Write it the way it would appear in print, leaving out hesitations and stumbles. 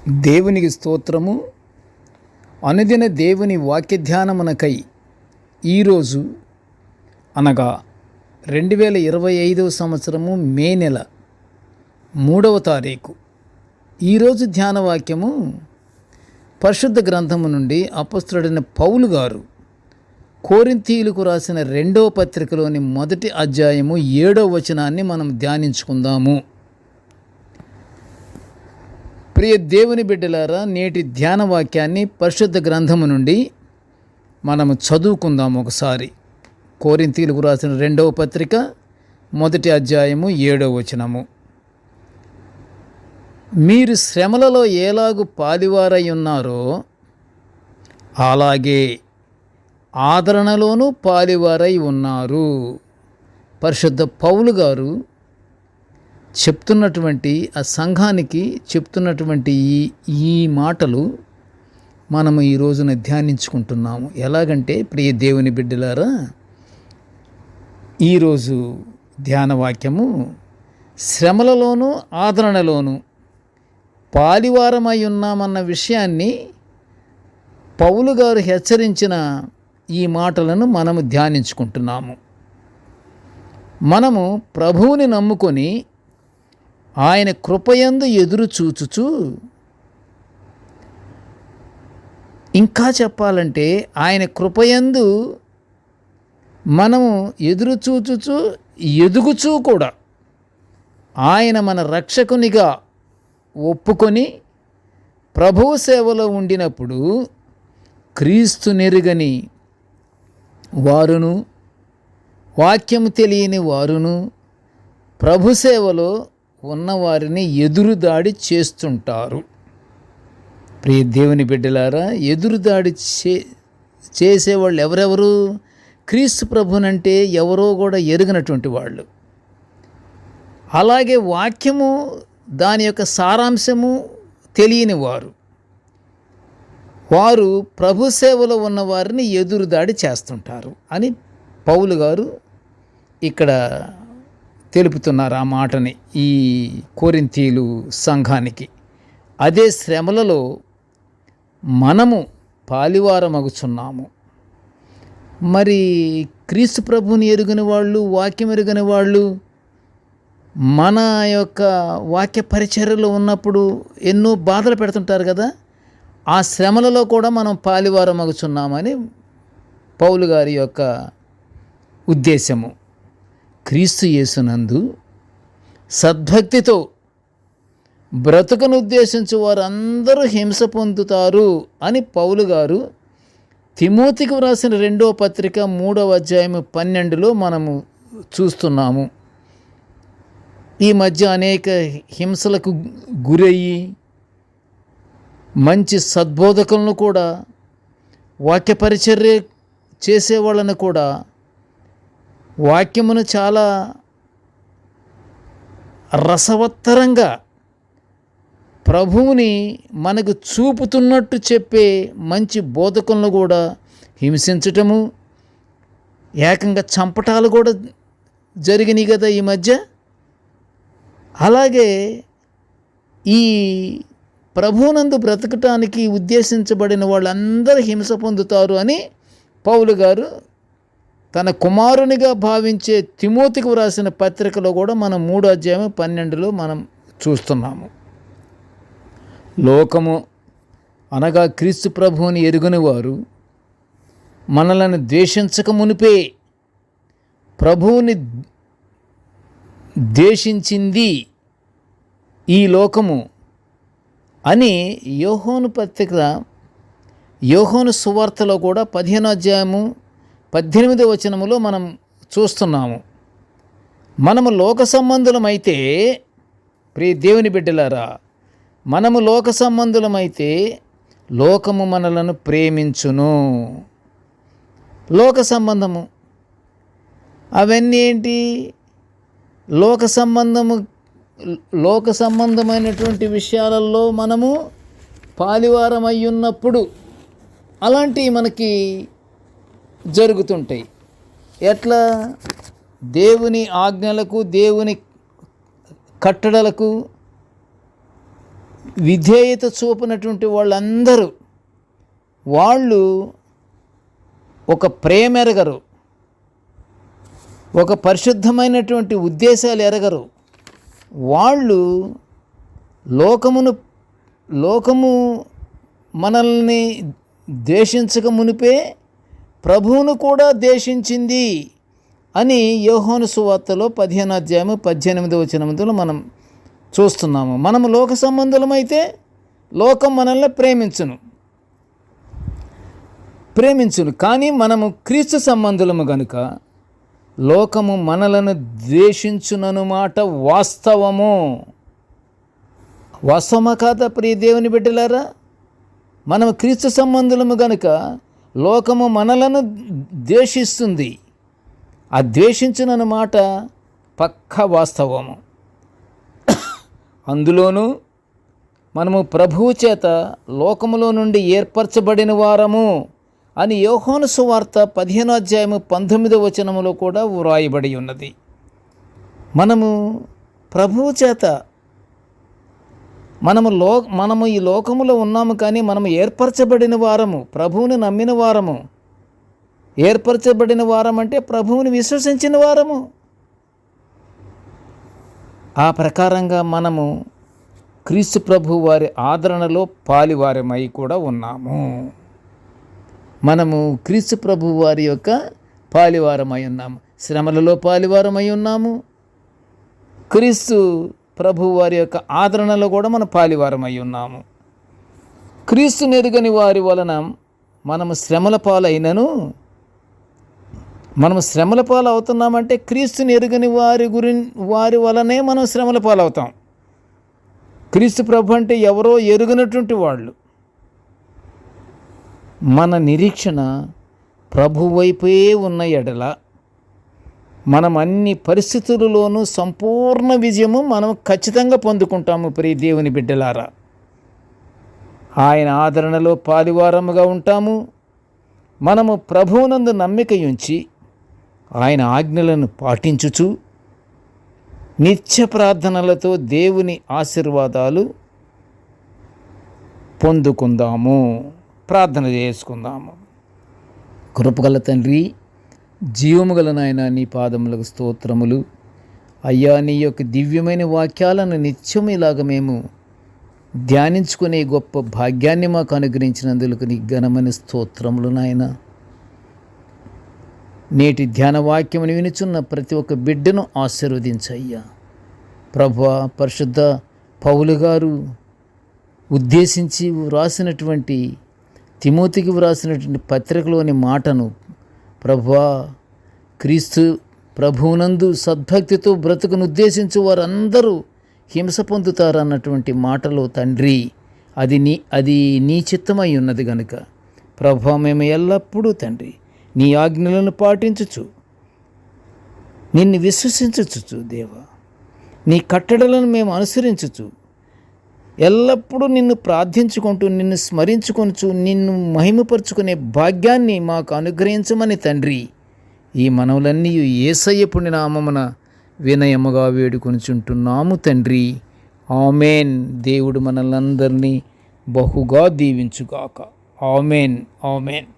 దేవునికి స్తోత్రము. అనుదిన దేవుని వాక్య ధ్యానమునకై ఈరోజు అనగా 2025 సంవత్సరము మే నెల 3వ తారీఖు ఈరోజు ధ్యాన వాక్యము పరిశుద్ధ గ్రంథము నుండి అపొస్తలుడైన పౌలు గారు కొరింథీయులకు రాసిన 2వ పత్రికలోని మొదటి అధ్యాయము 7వ వచనాన్ని మనం ధ్యానించుకుందాము. ప్రియ దేవుని బిడ్డలారా, నేటి ధ్యాన వాక్యాన్ని పరిశుద్ధ గ్రంథము నుండి మనము చదువుకుందాము ఒకసారి. కొరింథీయులకు రాసిన 2వ పత్రిక మొదటి అధ్యాయము 7వ వచనము. మీరు శ్రమలలో ఎలాగు పాలివారై ఉన్నారో అలాగే ఆదరణలోనూ పాలివారై ఉన్నారు. పరిశుద్ధ పౌలు గారు చెప్తున్నటువంటి ఆ సంఘానికి చెప్తున్నటువంటి ఈ మాటలు మనము ఈ రోజున ధ్యానించుకుంటున్నాము. ఎలాగంటే ప్రియ దేవుని బిడ్డలారా, ఈరోజు ధ్యాన వాక్యము శ్రమలలోనూ ఆదరణలోనూ పాలివారమై ఉన్నామన్న విషయాన్ని పౌలు గారు హెచ్చరించిన ఈ మాటలను మనము ధ్యానించుకుంటున్నాము. మనము ప్రభువుని నమ్ముకొని ఆయన కృపయందు ఎదురు చూచుచు, ఇంకా చెప్పాలంటే ఆయన కృపయందు మనము ఎదురు చూచుచు ఎదుగుచూ కూడా ఆయన మన రక్షకునిగా ఒప్పుకొని ప్రభువు సేవలో ఉండినప్పుడు క్రీస్తు నెరుగని వారును వాక్యము తెలియని వారును ప్రభు సేవలో ఉన్నవారిని ఎదురుదాడి చేస్తుంటారు. ప్రియ దేవుని బిడ్డలారా, ఎదురుదాడి చేసేవాళ్ళు ఎవరెవరు? క్రీస్తు ప్రభునంటే ఎవరో కూడా ఎరుగనటువంటి వాళ్ళు. అలాగే వాక్యము దాని యొక్క సారాంశము తెలియని వారు ప్రభు సేవలో ఉన్న వారిని ఎదురుదాడి చేస్తుంటారు అని పౌలు గారు ఇక్కడ తెలుపుతున్నారు ఆ మాటని ఈ కొరింథీయులు సంఘానికి. అదే శ్రమలలో మనము పాలివారమగుచున్నాము. మరి క్రీస్తు ప్రభుని ఎరుగని వాళ్ళు, వాక్యం ఎరుగని వాళ్ళు మన యొక్క వాక్య పరిచర్యలో ఉన్నప్పుడు ఎన్నో బాధలు పెడుతుంటారు కదా. ఆ శ్రమలలో కూడా మనం పాలివారమగుచున్నామని పౌలు గారి యొక్క ఉద్దేశము. క్రీస్తు యేసునందు సద్భక్తితో బ్రతుకును ఉద్దేశించి వారందరూ హింస పొందుతారు అని పౌలు గారు తిమోతికి వ్రాసిన 2వ పత్రిక 3వ అధ్యాయము 12లో మనము చూస్తున్నాము. ఈ మధ్య అనేక హింసలకు గురయ్యి మంచి సద్బోధకులను కూడా, వాక్య పరిచర్య చేసేవాళ్ళను కూడా వాక్యమును చాలా రసవత్తరంగా ప్రభువుని మనకు చూపుతున్నట్టు చెప్పే మంచి బోధకులను కూడా హింసించటము, ఏకంగా చంపటాలు కూడా జరిగినాయి కదా ఈ మధ్య. అలాగే ఈ ప్రభువునందు బ్రతకటానికి ఉద్దేశించబడిన వాళ్ళందరూ హింస పొందుతారు అని పౌలు గారు తన కుమారునిగా భావించే తిమోతికి వ్రాసిన పత్రికలో కూడా మనం 3వ అధ్యాయం 12లో మనం చూస్తున్నాము. లోకము అనగా క్రీస్తు ప్రభువుని ఎరుగని వారు మనలను ద్వేషించక మునిపే ప్రభువుని ద్వేషించింది ఈ లోకము అని యోహాను పత్రిక, యోహాను సువార్తలో కూడా 15వ అధ్యాయము 18వ వచనములో మనం చూస్తున్నాము. మనము లోక సంబంధులమైతే, ప్రియ దేవుని బిడ్డలారా, మనము లోక సంబంధులమైతే లోకము మనలను ప్రేమించును. లోక సంబంధము అవన్నీ ఏంటి? లోక సంబంధమైనటువంటి విషయాలలో మనము పాలివారమై ఉన్నప్పుడు అలాంటివి మనకి జరుగుతుంటాయి. ఎట్లా? దేవుని ఆజ్ఞలకు, దేవుని కట్టడలకు విధేయత చూపినటువంటి వాళ్ళందరూ వాళ్ళు ఒక ప్రేమ ఎరగరు, ఒక పరిశుద్ధమైనటువంటి ఉద్దేశాలు ఎరగరు. వాళ్ళు లోకము మనల్ని ద్వేషించక మునిపే ప్రభువును కూడా ద్వేషించింది అని యోహాను సువార్తలో 15 మనం చూస్తున్నాము. మనము లోక సంబంధులమైతే లోకం మనల్ని ప్రేమించును. కానీ మనము క్రీస్తు సంబంధులము గనుక లోకము మనలను ద్వేషించుననుమాట వాస్తవమా కాదా ప్రియ దేవుని బిడ్డలారా? మనము క్రీస్తు సంబంధులము గనుక లోకము మనలను ద్వేషిస్తుంది. ఆ ద్వేషించునన్నమాట పక్క వాస్తవము. అందులోనూ మనము ప్రభువు చేత లోకములో నుండి ఏర్పరచబడిన వారము అని యోహాను సువార్త 15 కూడా వ్రాయబడి ఉన్నది. మనము ప్రభువు చేత మనము ఈ లోకములో ఉన్నాము, కానీ మనము ఏర్పరచబడిన వారము, ప్రభువుని నమ్మిన వారము. ఏర్పరచబడిన వారం అంటే ప్రభువుని విశ్వసించిన వారము. ఆ ప్రకారంగా మనము క్రీస్తు ప్రభు వారి ఆదరణలో పాలివారమై కూడా ఉన్నాము. మనము క్రీస్తు ప్రభు వారి యొక్క పాలివారమై ఉన్నాము, శ్రమలలో పాలివారమై ఉన్నాము. క్రీస్తు ప్రభు వారి యొక్క ఆదరణలో కూడా మనం పాలివారమై ఉన్నాము. క్రీస్తు నెరుగని వారి వలన మనము శ్రమల పాలు అవుతున్నామంటే క్రీస్తుని ఎరుగని వారి వలనే మనం శ్రమల పాలవుతాం. క్రీస్తు ప్రభు అంటే ఎవరో ఎరుగనటువంటి వాళ్ళు. మన నిరీక్షణ ప్రభు వైపే ఉన్న ఎడల మనం అన్ని పరిస్థితులలోనూ సంపూర్ణ విజయము మనం ఖచ్చితంగా పొందుకుంటాము. ప్రియ దేవుని బిడ్డలారా, ఆయన ఆదరణలో పాలివారముగా ఉంటాము. మనము ప్రభువునందు నమ్మిక ఉంచి ఆయన ఆజ్ఞలను పాటించుచు నిత్య ప్రార్థనలతో దేవుని ఆశీర్వాదాలు పొందుకుందాము. ప్రార్థన చేసుకుందాము. కృపగల తండ్రి, జీవము గల నాయన, నీ పాదములకు స్తోత్రములు అయ్యా. నీ యొక్క దివ్యమైన వాక్యాలను నిత్యం ఇలాగ మేము ధ్యానించుకునే గొప్ప భాగ్యాన్ని మాకు అనుగ్రహించినందుకు నీ ఘనమైన స్తోత్రములు నాయన. నేటి ధ్యాన వాక్యమును వినుచున్న ప్రతి ఒక్క బిడ్డను ఆశీర్వదించయ్యా. ప్రభువా, పరిశుద్ధ పౌలు గారు ఉద్దేశించి వ్రాసినటువంటి తిమోతికి వ్రాసినటువంటి పత్రికలోని మాటను ప్రభువా, క్రీస్తు ప్రభువునందు సద్భక్తితో బ్రతుకును ఉద్దేశించు వారందరూ హింస పొందుతారన్నటువంటి మాటలో తండ్రి, అది నీ చిత్తమై ఉన్నది గనుక ప్రభువా, మేము ఎల్లప్పుడూ తండ్రి నీ ఆజ్ఞలను పాటించుచు నిన్ను విశ్వసించుచు దేవా, నీ కట్టడలను మేము అనుసరించుచు ఎల్లప్పుడూ నిన్ను ప్రార్థించుకుంటూ నిన్ను స్మరించుకొనుచు నిన్ను మహిమపరుచుకునే భాగ్యాన్ని మాకు అనుగ్రహించమని తండ్రి ఈ మనవులన్నీ యేసయ్య పుణ్య నామమున వినయముగా వేడుకొనుచుంటున్నాము తండ్రి. ఆమేన్. దేవుడు మనల్నందరినీ బహుగా దీవించుగాక. ఆమేన్. ఆమేన్.